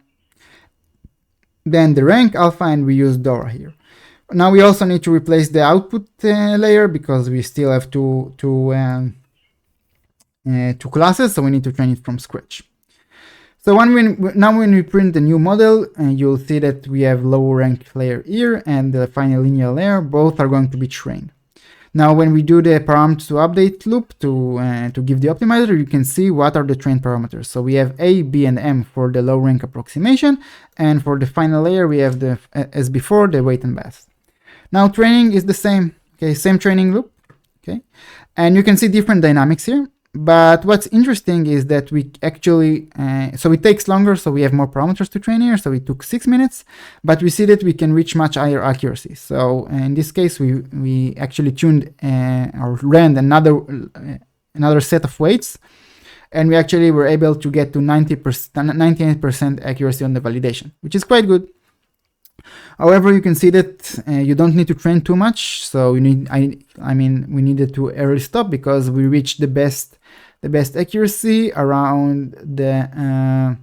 Then the rank alpha, and we use DoRA here. Now we also need to replace the output layer because we still have two classes, so we need to train it from scratch. So when we print the new model, you'll see that we have low rank layer here and the final linear layer. Both are going to be trained. Now, when we do the parameter to update loop to give the optimizer, you can see what are the trained parameters. So we have A, B, and M for the low rank approximation, and for the final layer, we have the as before the weight and mass. Now, training is the same. Okay, same training loop. Okay, and you can see different dynamics here. But what's interesting is that we actually, so it takes longer, so we have more parameters to train here, so it took 6 minutes, but we see that we can reach much higher accuracy. So in this case, we actually tuned or ran another set of weights, and we actually were able to get to 98% accuracy on the validation, which is quite good. However, you can see that you don't need to train too much, so we needed to early stop because we reached the best accuracy around the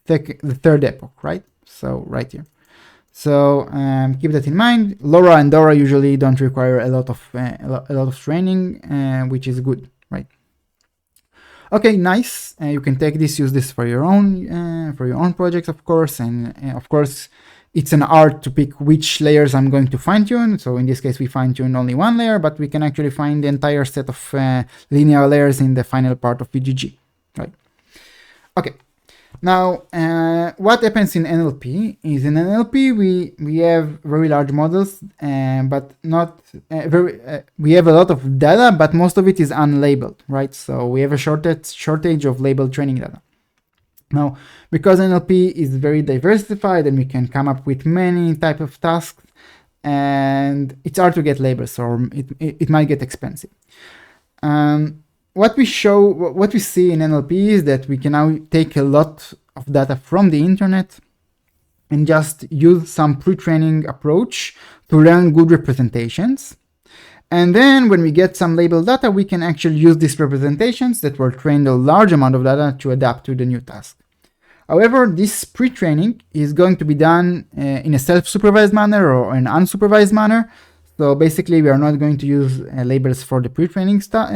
third epoch, right? So right here. So keep that in mind. LoRA and DoRA usually don't require a lot of training, which is good, right? Okay, nice. You can take this, use this for your own projects, of course, and of course, it's an art to pick which layers I'm going to fine tune. So in this case, we fine tune only one layer, but we can actually find the entire set of linear layers in the final part of VGG, right? Okay. Now, what happens in NLP is in NLP we have very large models, but not we have a lot of data, but most of it is unlabeled, right? So we have a shortage of labeled training data. Now, because NLP is very diversified and we can come up with many types of tasks, and it's hard to get labels, or it might get expensive. What we see in NLP is that we can now take a lot of data from the internet and just use some pre-training approach to learn good representations. And then when we get some labeled data, we can actually use these representations that were trained a large amount of data to adapt to the new task. However, this pre-training is going to be done in a self-supervised manner or an unsupervised manner. So basically, we are not going to use labels for the pre-training step.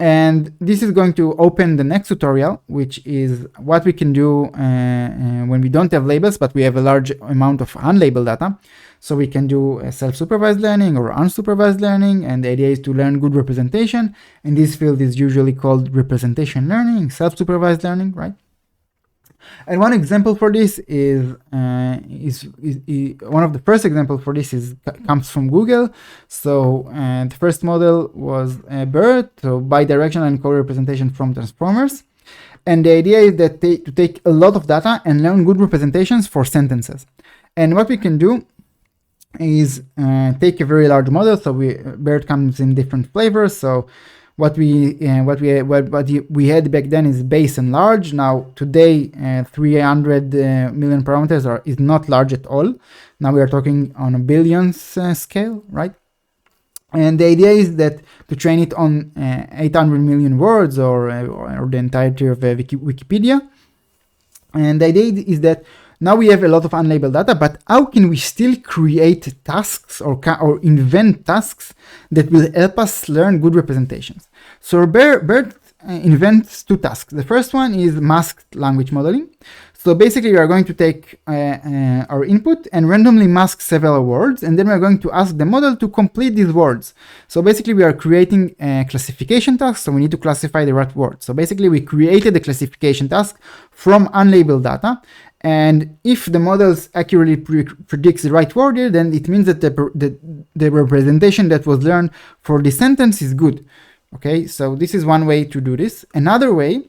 And this is going to open the next tutorial, which is what we can do when we don't have labels, but we have a large amount of unlabeled data. So we can do self-supervised learning or unsupervised learning, and the idea is to learn good representation. And this field is usually called representation learning, self-supervised learning, right? And one example for this is one of the first examples for this comes from Google. So the first model was BERT, so bidirectional encode representation from transformers. And the idea is that to take a lot of data and learn good representations for sentences. And what we can do is take a very large model. So BERT comes in different flavors. So what we had back then is base and large. Now today 300 million parameters is not large at all. Now we are talking on a billions scale, right? And the idea is that to train it on 800 million words or the entirety of Wikipedia. And the idea is that now we have a lot of unlabeled data, but how can we still create tasks or invent tasks that will help us learn good representations? So BERT invents two tasks. The first one is masked language modeling. So basically, we are going to take our input and randomly mask several words, and then we're going to ask the model to complete these words. So basically, we are creating a classification task, so we need to classify the right words. So basically, we created a classification task from unlabeled data, and if the models accurately predicts the right word here, then it means that the representation that was learned for the sentence is good. Okay, so this is one way to do this. Another way,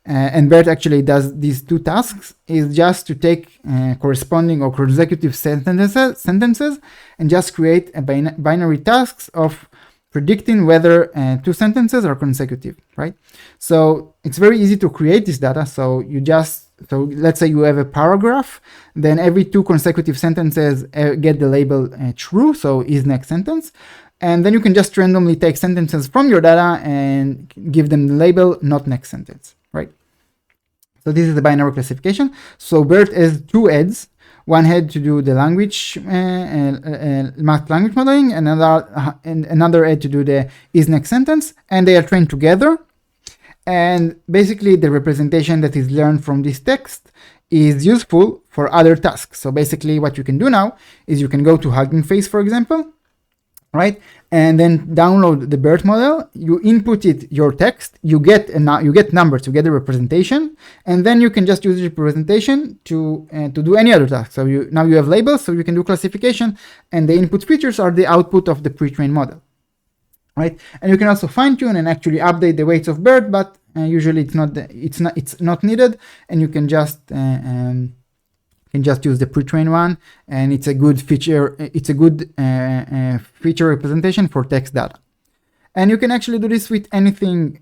and BERT actually does these two tasks, is just to take corresponding or consecutive sentences and just create a binary tasks of predicting whether two sentences are consecutive, right? So it's very easy to create this data. So you just So let's say you have a paragraph, then every 2 consecutive sentences get the label true, so is next sentence. And then you can just randomly take sentences from your data and give them the label not next sentence, right? So this is the binary classification. So BERT has 2 heads. One head to do the language, math language modeling, and another head to do the is next sentence, and they are trained together. And basically the representation that is learned from this text is useful for other tasks. So basically what you can do now is you can go to Hugging Face, for example, right? And then download the BERT model, you input it, your text, you get numbers, you get a representation, and then you can just use the representation to do any other task. So now you have labels, so you can do classification, and the input features are the output of the pre-trained model, right? And you can also fine-tune and actually update the weights of BERT, but usually it's not needed, and you can just use the pre-trained one, and it's a good feature. It's a good feature representation for text data. And you can actually do this with anything,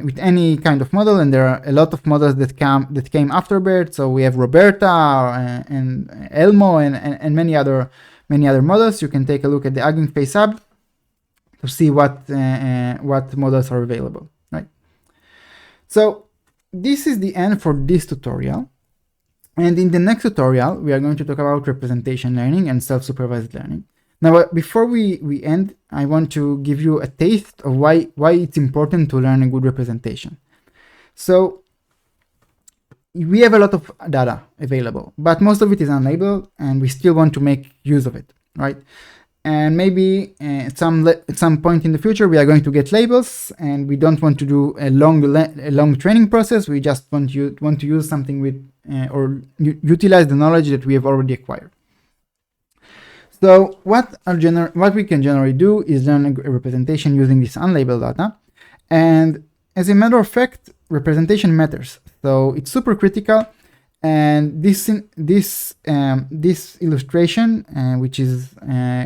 with any kind of model. And there are a lot of models that came after BERT. So we have Roberta and Elmo and many other models. You can take a look at the Hugging Face app to see what models are available. Right. So this is the end for this tutorial. And in the next tutorial, we are going to talk about representation learning and self-supervised learning. Now, before we end, I want to give you a taste of why it's important to learn a good representation. So we have a lot of data available, but most of it is unlabeled, and we still want to make use of it, right? And maybe at some point in the future, we are going to get labels, and we don't want to do a long training process. We just want to use something with or utilize the knowledge that we have already acquired. So what we can generally do is learn a representation using this unlabeled data, and as a matter of fact, representation matters. So it's super critical. And this illustration,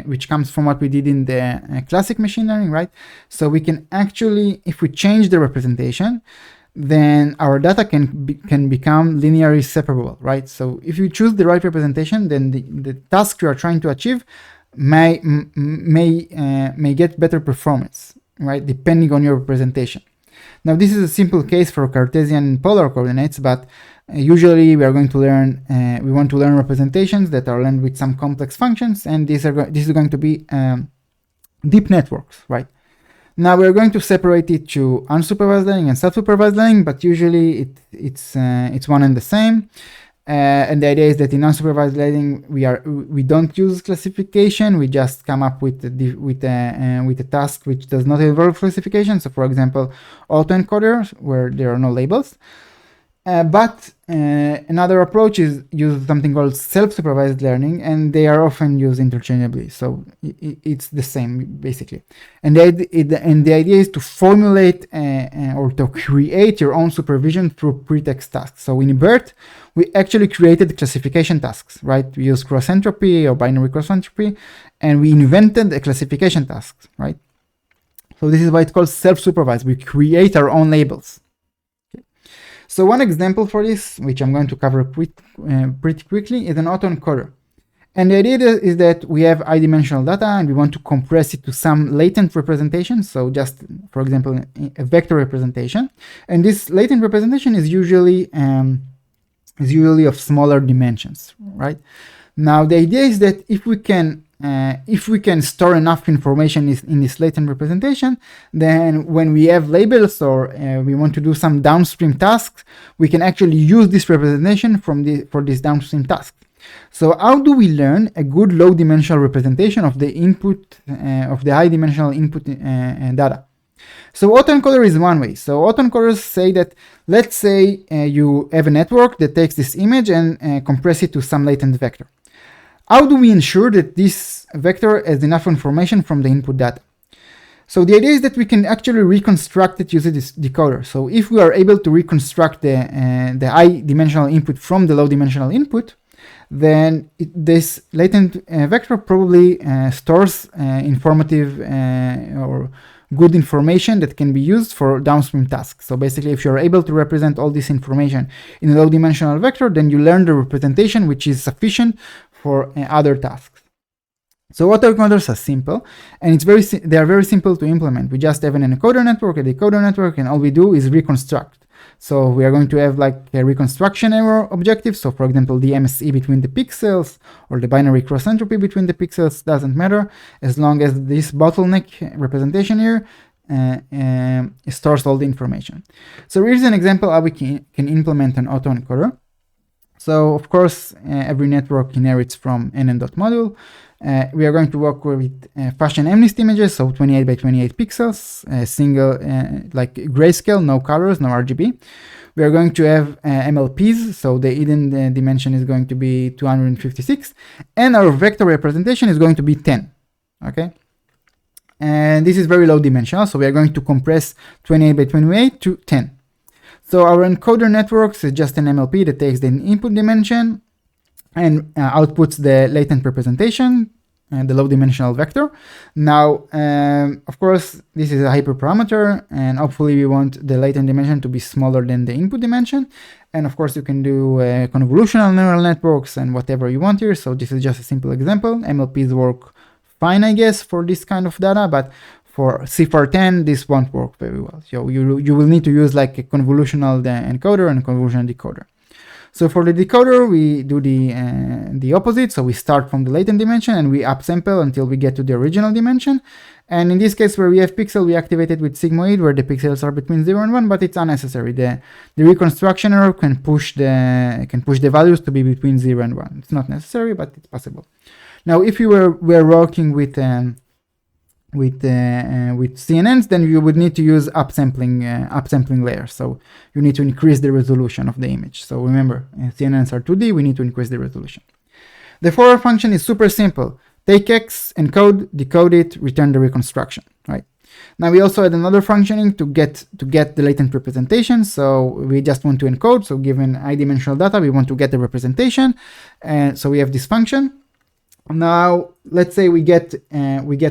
which comes from what we did in the classic machine learning, right? So we can actually, if we change the representation, then our data can become linearly separable, right? So if you choose the right representation, then the task you are trying to achieve may get better performance, right? Depending on your representation. Now, this is a simple case for Cartesian and polar coordinates, but usually we are going to learn, we want to learn representations that are learned with some complex functions, and this is going to be deep networks, right? Now we're going to separate it to unsupervised learning and self-supervised learning, but usually it's one and the same. And the idea is that in unsupervised learning we don't use classification. We just come up with a task which does not involve classification. So, for example, autoencoder, where there are no labels. But another approach is use something called self-supervised learning, and they are often used interchangeably. So it's the same basically. And the idea is to formulate or to create your own supervision through pretext tasks. So in BERT, we actually created classification tasks, right? We use cross entropy or binary cross entropy, and we invented a classification task, right? So this is why it's called self-supervised. We create our own labels. So one example for this, which I'm going to cover pretty quickly, is an autoencoder. And the idea is that we have high-dimensional data and we want to compress it to some latent representation. So just, for example, a vector representation. And this latent representation is usually of smaller dimensions, right? Now, the idea is that if we can store enough information in this latent representation, then when we have labels or we want to do some downstream tasks, we can actually use this representation for this downstream task. So how do we learn a good low-dimensional representation of the input, of the high-dimensional input data? So autoencoder is one way. So autoencoders say that, let's say you have a network that takes this image and compress it to some latent vector. How do we ensure that this vector has enough information from the input data? So the idea is that we can actually reconstruct it using this decoder. So if we are able to reconstruct the high-dimensional input from the low-dimensional input, then this latent vector probably stores informative or good information that can be used for downstream tasks. So basically, if you're able to represent all this information in a low-dimensional vector, then you learn the representation which is sufficient for other tasks. So autoencoders are simple, and they are very simple to implement. We just have an encoder network, a decoder network, and all we do is reconstruct. So we are going to have like a reconstruction error objective. So for example, the MSE between the pixels or the binary cross entropy between the pixels doesn't matter, as long as this bottleneck representation here stores all the information. So here's an example how we can implement an autoencoder. So of course, every network inherits from nn.module. We are going to work with fashion MNIST images, so 28 by 28 pixels, single, like grayscale, no colors, no RGB. We are going to have MLPs, so the hidden dimension is going to be 256, and our vector representation is going to be 10, okay? And this is very low dimensional, so we are going to compress 28 by 28 to 10. So our encoder networks is just an MLP that takes the input dimension and outputs the latent representation, the low dimensional vector. Now, of course, this is a hyperparameter, and hopefully we want the latent dimension to be smaller than the input dimension. And of course, you can do convolutional neural networks and whatever you want here. So this is just a simple example. MLPs work fine, I guess, for this kind of data, but for CIFAR10, this won't work very well. So you will need to use like a convolutional encoder and a convolutional decoder. So for the decoder, we do the opposite. So we start from the latent dimension and we upsample until we get to the original dimension. And in this case, where we have pixel, we activate it with sigmoid, where the pixels are between 0 and 1, but it's unnecessary. The reconstruction error can push the values to be between 0 and 1. It's not necessary, but it's possible. Now, if you were working with CNNs, then you would need to use upsampling layers. So you need to increase the resolution of the image. So remember, CNNs are 2D, we need to increase the resolution. The forward function is super simple. Take X, encode, decode it, return the reconstruction, right? Now we also had another functioning to get the latent representation. So we just want to encode. So given high-dimensional data, we want to get the representation. And so we have this function. Now, let's say we get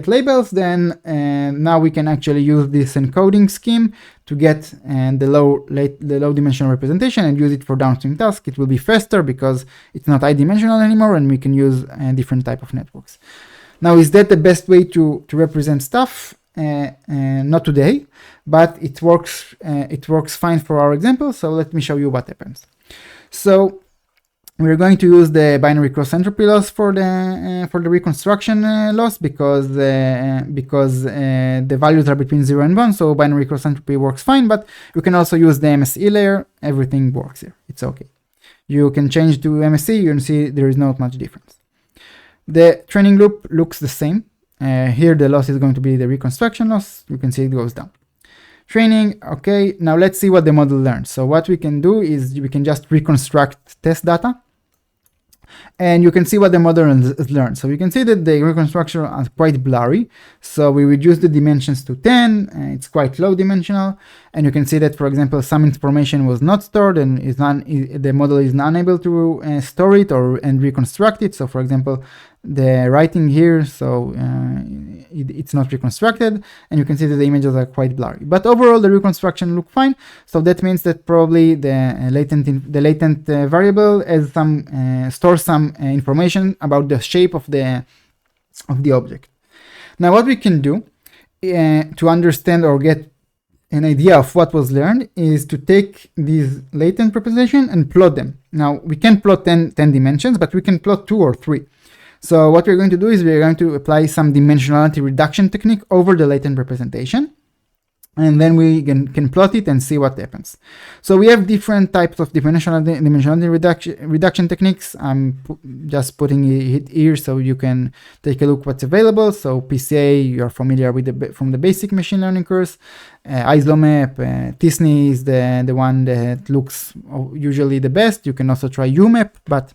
labels, then now we can actually use this encoding scheme to get the low dimensional representation and use it for downstream tasks. It will be faster because it's not high dimensional anymore, and we can use different type of networks. Now, is that the best way to represent stuff? Not today, but it works fine for our example. So let me show you what happens. So we're going to use the binary cross entropy loss for the reconstruction loss because the values are between 0 and 1, so binary cross entropy works fine. But you can also use the MSE layer. Everything works here. It's okay. You can change to MSE. You can see there is not much difference. The training loop looks the same. Here the loss is going to be the reconstruction loss. You can see it goes down. Training, okay, now let's see what the model learns. So what we can do is we can just reconstruct test data, and you can see what the model has learned. So you can see that the reconstruction are quite blurry. So we reduce the dimensions to 10, it's quite low dimensional, and you can see that, for example, some information was not stored and the model is unable to store it and reconstruct it. So for example, the writing here, so it's not reconstructed, and you can see that the images are quite blurry. But overall, the reconstruction look fine. So that means that probably the latent variable has stores some information about the shape of the object. Now, what we can do to understand or get an idea of what was learned is to take these latent representation and plot them. Now, we can plot 10 dimensions, but we can plot 2 or 3. So what we're going to do is we're going to apply some dimensionality reduction technique over the latent representation, and then we can plot it and see what happens. So we have different types of dimensionality reduction techniques. I'm just putting it here so you can take a look what's available. So PCA, you're familiar with from the basic machine learning course. ISLOMAP, TSNE is the one that looks usually the best. You can also try UMAP, but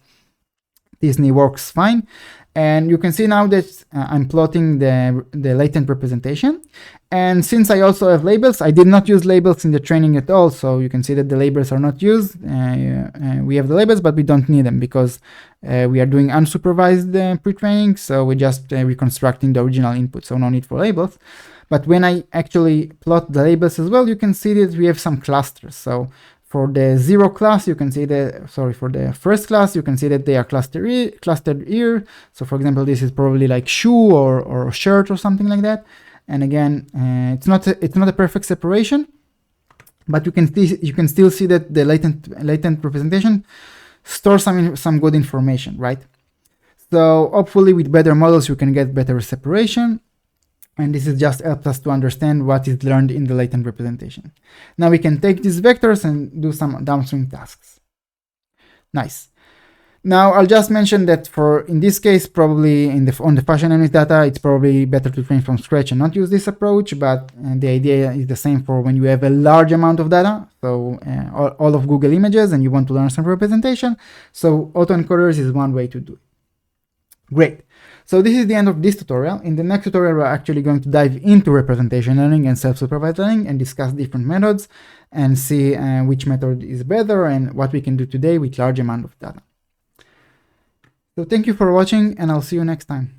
TSNE works fine. And you can see now that I'm plotting the latent representation. And since I also have labels, I did not use labels in the training at all. So you can see that the labels are not used. We have the labels, but we don't need them because we are doing unsupervised pre-training. So we're just reconstructing the original input. So no need for labels. But when I actually plot the labels as well, you can see that we have some clusters. So for the 0 class, you can see for the first class, you can see that they are clustered here. So for example, this is probably like shoe or shirt or something like that. And again, it's not a perfect separation, but you can still see that the latent representation stores some good information, right? So hopefully with better models, you can get better separation. And this is just helps us to understand what is learned in the latent representation. Now we can take these vectors and do some downstream tasks. Nice. Now I'll just mention that in this case, probably on the fashion image data, it's probably better to train from scratch and not use this approach, but the idea is the same for when you have a large amount of data, so all of Google images, and you want to learn some representation. So autoencoders is one way to do it. Great. So this is the end of this tutorial. In the next tutorial, we're actually going to dive into representation learning and self-supervised learning and discuss different methods and see which method is better and what we can do today with large amount of data. So thank you for watching, and I'll see you next time.